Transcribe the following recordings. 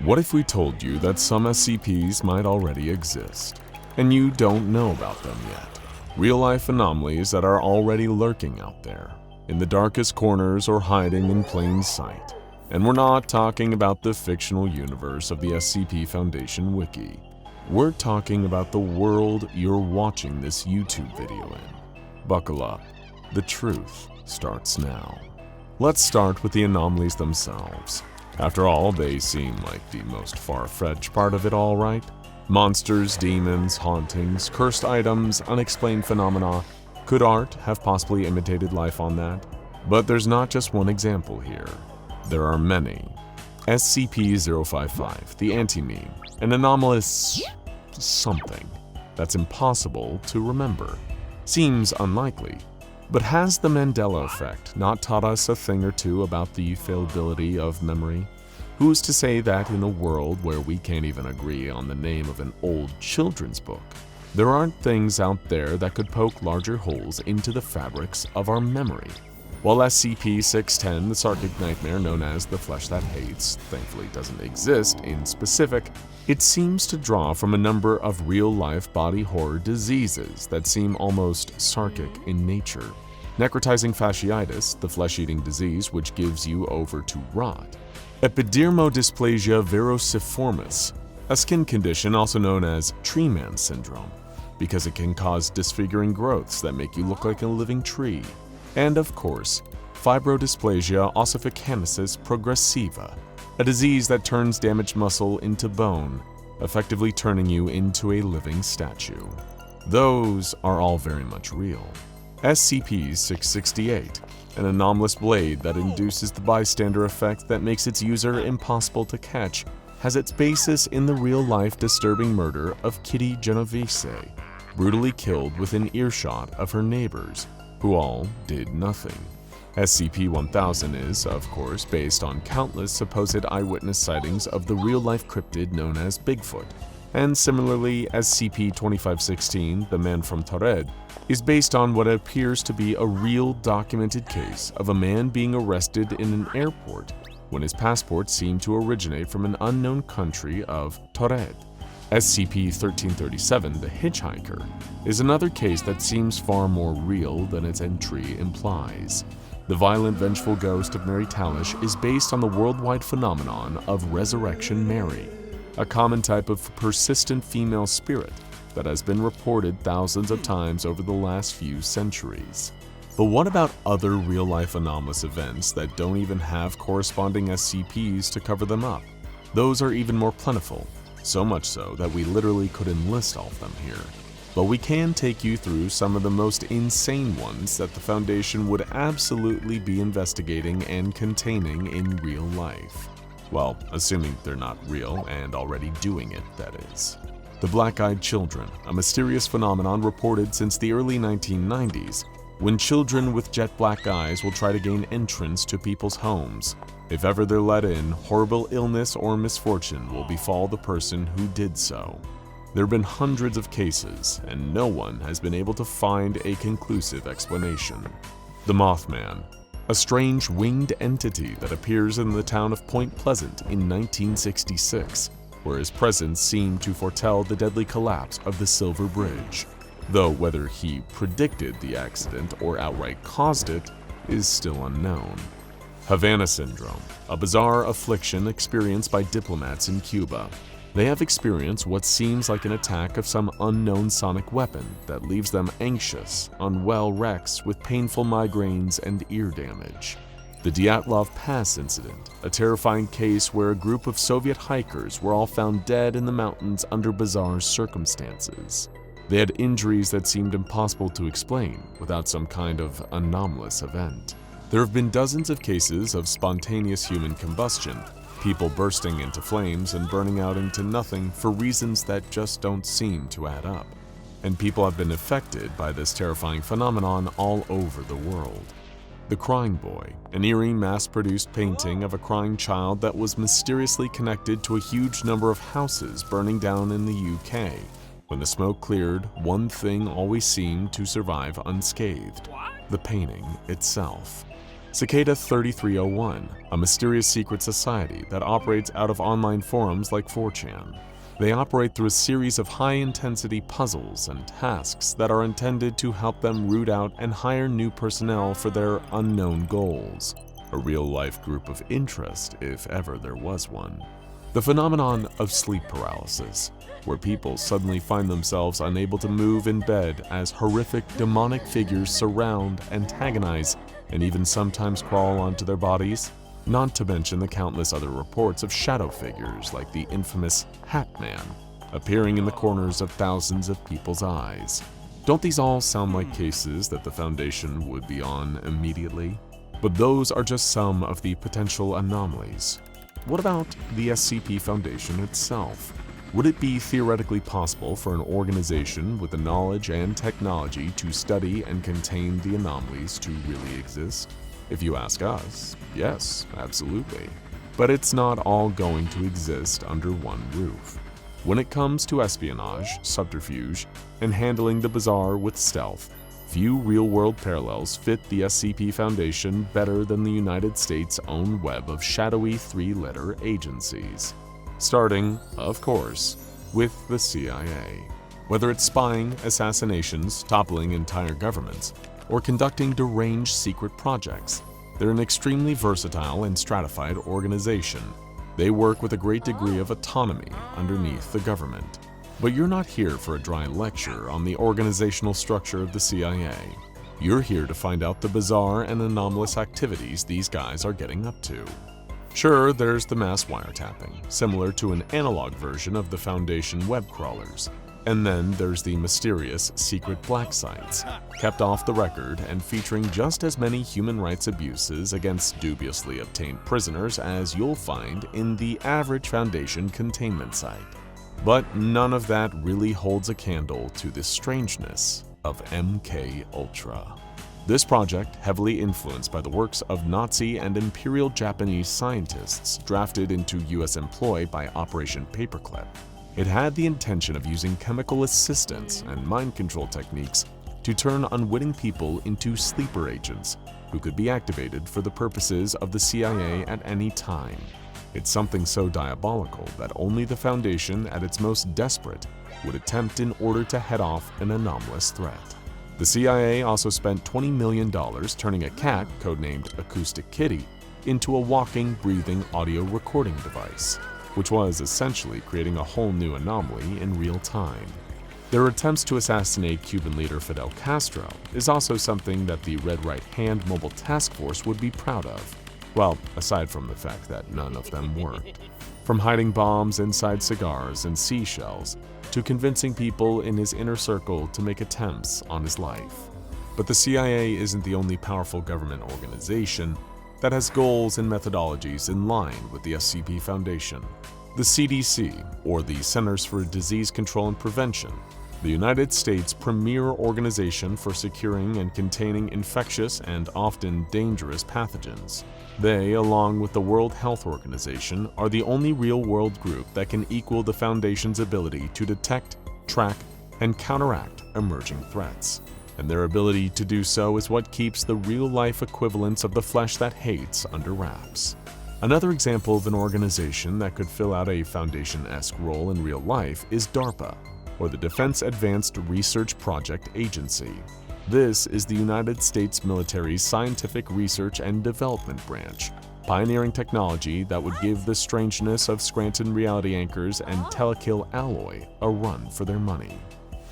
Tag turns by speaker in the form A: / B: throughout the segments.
A: What if we told you that some SCPs might already exist, and you don't know about them yet? Real-life anomalies that are already lurking out there, in the darkest corners or hiding in plain sight. And we're not talking about the fictional universe of the SCP Foundation wiki. We're talking about the world you're watching this YouTube video in. Buckle up. The truth starts now. Let's start with the anomalies themselves. After all, they seem like the most far-fetched part of it all, right? Monsters, demons, hauntings, cursed items, unexplained phenomena. Could art have possibly imitated life on that? But there's not just one example here. There are many. SCP-055, the anti-meme, an anomalous something that's impossible to remember. Seems unlikely. But has the Mandela effect not taught us a thing or two about the fallibility of memory? Who's to say that in a world where we can't even agree on the name of an old children's book, there aren't things out there that could poke larger holes into the fabrics of our memory? While SCP-610, the Sarkic nightmare known as the flesh that hates, thankfully doesn't exist in specific, it seems to draw from a number of real-life body horror diseases that seem almost Sarkic in nature. Necrotizing fasciitis, the flesh-eating disease which gives you over to rot. Epidermodysplasia verociformis, a skin condition also known as tree man syndrome, because it can cause disfiguring growths that make you look like a living tree. And of course, fibrodysplasia ossificanosis progressiva, a disease that turns damaged muscle into bone, effectively turning you into a living statue. Those are all very much real. SCP-668, an anomalous blade that induces the bystander effect that makes its user impossible to catch, has its basis in the real-life disturbing murder of Kitty Genovese, brutally killed within earshot of her neighbors, who all did nothing. SCP-1000 is, of course, based on countless supposed eyewitness sightings of the real-life cryptid known as Bigfoot. And similarly, SCP-2516, the Man from Taured, is based on what appears to be a real documented case of a man being arrested in an airport when his passport seemed to originate from an unknown country of Taured. SCP-1337, the Hitchhiker, is another case that seems far more real than its entry implies. The violent, vengeful ghost of Mary Talish is based on the worldwide phenomenon of Resurrection Mary, a common type of persistent female spirit that has been reported thousands of times over the last few centuries. But what about other real-life anomalous events that don't even have corresponding SCPs to cover them up? Those are even more plentiful, so much so that we literally couldn't list all of them here. But we can take you through some of the most insane ones that the Foundation would absolutely be investigating and containing in real life. Well, assuming they're not real and already doing it, that is. The Blackeyed Children, a mysterious phenomenon reported since the early 1990s, when children with jet black eyes will try to gain entrance to people's homes. If ever they're let in, horrible illness or misfortune will befall the person who did so. There have been hundreds of cases, and no one has been able to find a conclusive explanation. The Moth Man, a strange winged entity that appears in the town of Point Pleasant in 1966, where his presence seemed to foretell the deadly collapse of the Silver Bridge, though whether he predicted the accident or outright caused it is still unknown. Havana Syndrome, a bizarre affliction experienced by diplomats in Cuba. They have experienced what seems like an attack of some unknown sonic weapon that leaves them anxious, unwell wrecks with painful migraines and ear damage. The Dyatlov Pass incident, a terrifying case where a group of Soviet hikers were all found dead in the mountains under bizarre circumstances. They had injuries that seemed impossible to explain without some kind of anomalous event. There have been dozens of cases of spontaneous human combustion, people bursting into flames and burning out into nothing for reasons that just don't seem to add up. And people have been affected by this terrifying phenomenon all over the world. The Crying Boy, an eerie mass-produced painting of a crying child that was mysteriously connected to a huge number of houses burning down in the UK. When the smoke cleared, one thing always seemed to survive unscathed: the painting itself. Cicada 3301, a mysterious secret society that operates out of online forums like 4chan. They operate through a series of high-intensity puzzles and tasks that are intended to help them root out and hire new personnel for their unknown goals. A real-life group of interest, if ever there was one. The phenomenon of sleep paralysis, where people suddenly find themselves unable to move in bed as horrific demonic figures surround, antagonize, and even sometimes crawl onto their bodies. Not to mention the countless other reports of shadow figures like the infamous Hat Man, appearing in the corners of thousands of people's eyes. Don't these all sound like cases that the Foundation would be on immediately? But those are just some of the potential anomalies. What about the SCP Foundation itself? Would it be theoretically possible for an organization with the knowledge and technology to study and contain the anomalies to really exist? If you ask us, yes, absolutely. But it's not all going to exist under one roof. When it comes to espionage, subterfuge, and handling the bizarre with stealth, few real-world parallels fit the SCP Foundation better than the United States' own web of shadowy three-letter agencies. Starting, of course, with the CIA. Whether it's spying, assassinations, toppling entire governments, or conducting deranged secret projects, they're an extremely versatile and stratified organization. They work with a great degree of autonomy underneath the government. But you're not here for a dry lecture on the organizational structure of the CIA. You're here to find out the bizarre and anomalous activities these guys are getting up to. Sure, there's the mass wiretapping, similar to an analog version of the Foundation web crawlers. And then there's the mysterious secret black sites, kept off the record and featuring just as many human rights abuses against dubiously obtained prisoners as you'll find in the average Foundation containment site. But none of that really holds a candle to the strangeness of MK Ultra. This project, heavily influenced by the works of Nazi and Imperial Japanese scientists drafted into US employ by Operation Paperclip, it had the intention of using chemical assistance and mind control techniques to turn unwitting people into sleeper agents who could be activated for the purposes of the CIA at any time. It's something so diabolical that only the Foundation at its most desperate would attempt in order to head off an anomalous threat. The CIA also spent $20 million turning a cat, codenamed Acoustic Kitty, into a walking, breathing audio recording device, which was essentially creating a whole new anomaly in real time. Their attempts to assassinate Cuban leader Fidel Castro is also something that the Red Right Hand Mobile Task Force would be proud of. Well, aside from the fact that none of them worked. From hiding bombs inside cigars and seashells, to convincing people in his inner circle to make attempts on his life. But the CIA isn't the only powerful government organization that has goals and methodologies in line with the SCP Foundation. The CDC, or the Centers for Disease Control and Prevention, the United States' premier organization for securing and containing infectious and often dangerous pathogens. They, along with the World Health Organization, are the only real-world group that can equal the Foundation's ability to detect, track, and counteract emerging threats. And their ability to do so is what keeps the real-life equivalents of the flesh that hates under wraps. Another example of an organization that could fill out a Foundation-esque role in real life is DARPA, or the Defense Advanced Research Project Agency. This is the United States military's scientific research and development branch, pioneering technology that would give the strangeness of Scranton reality anchors and Telekill alloy a run for their money.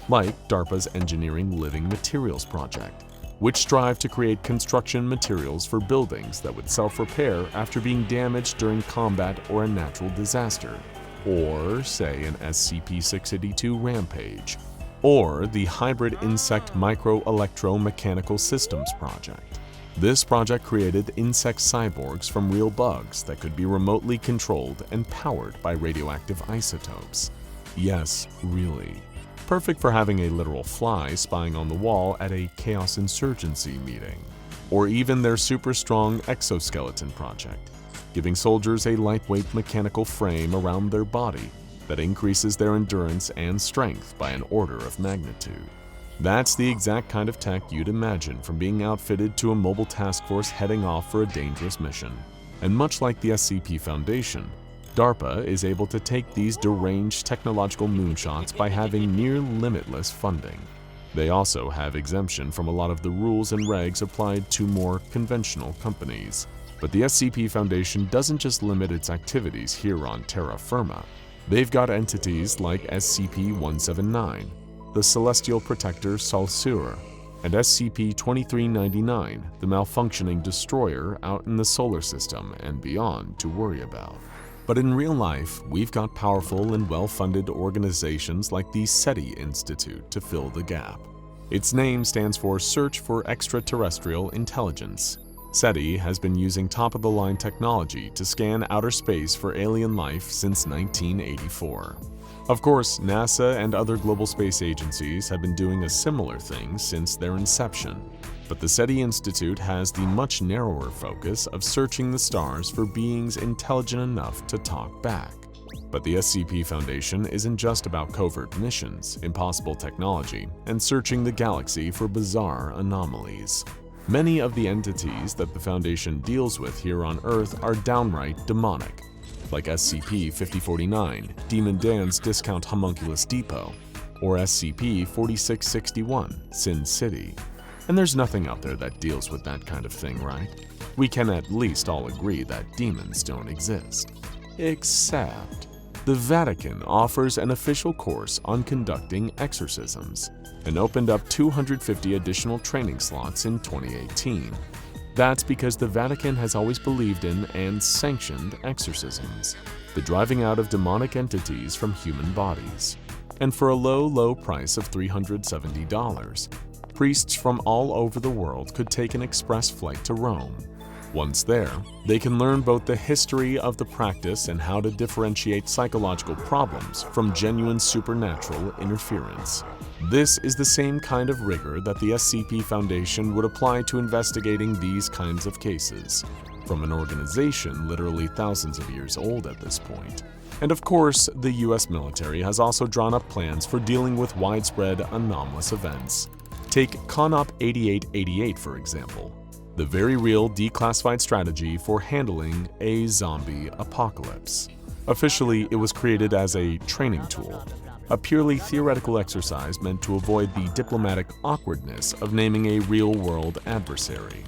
A: Like DARPA's Engineering Living Materials project, which strive to create construction materials for buildings that would self-repair after being damaged during combat or a natural disaster, or, say, an SCP-682 rampage, or the Hybrid Insect Micro-Electro-Mechanical Systems project. This project created insect cyborgs from real bugs that could be remotely controlled and powered by radioactive isotopes. Yes, really. Perfect for having a literal fly spying on the wall at a Chaos Insurgency meeting. Or even their super strong exoskeleton project, giving soldiers a lightweight mechanical frame around their body that increases their endurance and strength by an order of magnitude. That's the exact kind of tech you'd imagine from being outfitted to a mobile task force heading off for a dangerous mission. And much like the SCP Foundation, DARPA is able to take these deranged technological moonshots by having near limitless funding. They also have exemption from a lot of the rules and regs applied to more conventional companies. But the SCP Foundation doesn't just limit its activities here on terra firma. They've got entities like SCP-179, the Celestial Protector Saussure, and SCP-2399, the malfunctioning destroyer out in the solar system and beyond to worry about. But in real life, we've got powerful and well-funded organizations like the SETI Institute to fill the gap. Its name stands for Search for Extraterrestrial Intelligence. SETI has been using top-of-the-line technology to scan outer space for alien life since 1984. Of course, NASA and other global space agencies have been doing a similar thing since their inception. But the SETI Institute has the much narrower focus of searching the stars for beings intelligent enough to talk back. But the SCP Foundation isn't just about covert missions, impossible technology, and searching the galaxy for bizarre anomalies. Many of the entities that the Foundation deals with here on Earth are downright demonic, like SCP-5049, Demon Dan's Discount Homunculus Depot, or SCP-4661, Sin City. And there's nothing out there that deals with that kind of thing, right? We can at least all agree that demons don't exist. Except the Vatican offers an official course on conducting exorcisms and opened up 250 additional training slots in 2018. That's because the Vatican has always believed in and sanctioned exorcisms, the driving out of demonic entities from human bodies. And for a low price of $370, priests from all over the world could take an express flight to Rome. Once there, they can learn both the history of the practice and how to differentiate psychological problems from genuine supernatural interference. This is the same kind of rigor that the SCP Foundation would apply to investigating these kinds of cases, from an organization literally thousands of years old at this point. And of course, the US military has also drawn up plans for dealing with widespread anomalous events. Take CONOP 8888 for example, the very real declassified strategy for handling a zombie apocalypse. Officially, it was created as a training tool, a purely theoretical exercise meant to avoid the diplomatic awkwardness of naming a real-world adversary.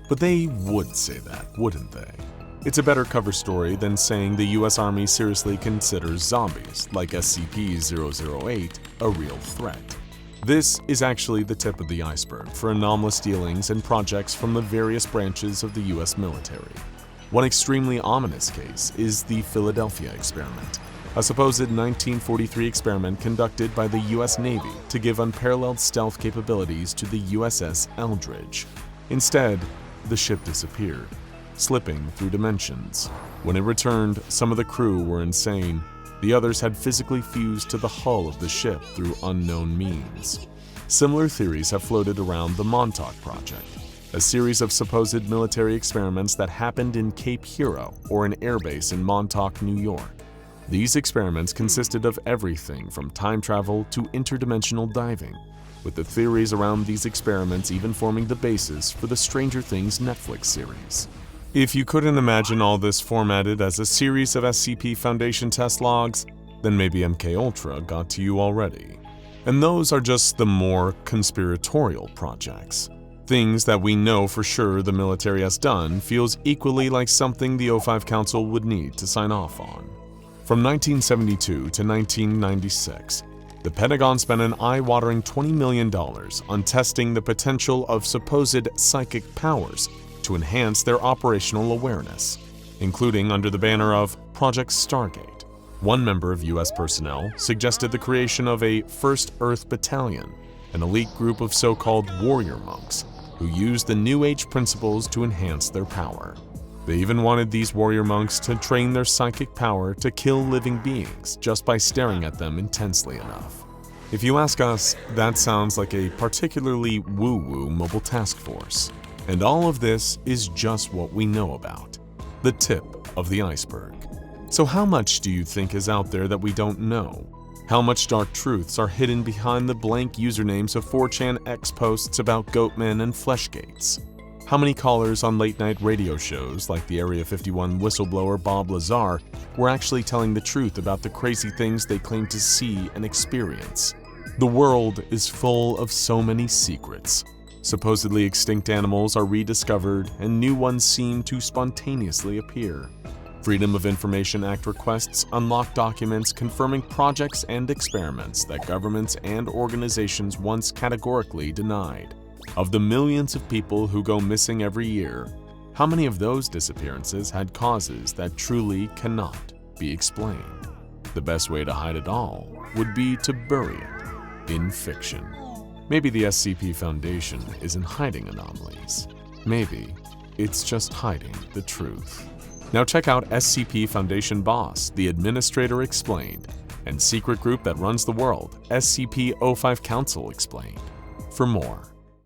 A: But they would say that, wouldn't they? It's a better cover story than saying the US Army seriously considers zombies, like SCP-008, a real threat. This is actually the tip of the iceberg for anomalous dealings and projects from the various branches of the US military. One extremely ominous case is the Philadelphia experiment, a supposed 1943 experiment conducted by the US Navy to give unparalleled stealth capabilities to the USS Eldridge. Instead, the ship disappeared, slipping through dimensions. When it returned, some of the crew were insane. The others had physically fused to the hull of the ship through unknown means. Similar theories have floated around the Montauk Project, a series of supposed military experiments that happened in Cape Hero, or an airbase in Montauk, New York. These experiments consisted of everything from time travel to interdimensional diving, with the theories around these experiments even forming the basis for the Stranger Things Netflix series. If you couldn't imagine all this formatted as a series of SCP Foundation test logs, then maybe MKUltra got to you already. And those are just the more conspiratorial projects. Things that we know for sure the military has done feels equally like something the O5 Council would need to sign off on. From 1972 to 1996, the Pentagon spent an eye-watering $20 million on testing the potential of supposed psychic powers to enhance their operational awareness, including under the banner of Project Stargate. One member of US personnel suggested the creation of a First Earth Battalion, an elite group of so-called warrior monks who used the New Age principles to enhance their power. They even wanted these warrior monks to train their psychic power to kill living beings just by staring at them intensely enough. If you ask us, that sounds like a particularly woo-woo mobile task force. And all of this is just what we know about, the tip of the iceberg. So how much do you think is out there that we don't know? How much dark truths are hidden behind the blank usernames of 4chan X posts about Goatmen and Fleshgates? How many callers on late-night radio shows like the Area 51 whistleblower Bob Lazar were actually telling the truth about the crazy things they claim to see and experience? The world is full of so many secrets. Supposedly extinct animals are rediscovered, and new ones seem to spontaneously appear. Freedom of Information Act requests unlock documents confirming projects and experiments that governments and organizations once categorically denied. Of the millions of people who go missing every year, how many of those disappearances had causes that truly cannot be explained? The best way to hide it all would be to bury it in fiction. Maybe the SCP Foundation isn't hiding anomalies. Maybe it's just hiding the truth. Now check out SCP Foundation Boss, the Administrator Explained, and secret group that runs the world, SCP-05 Council Explained, for more.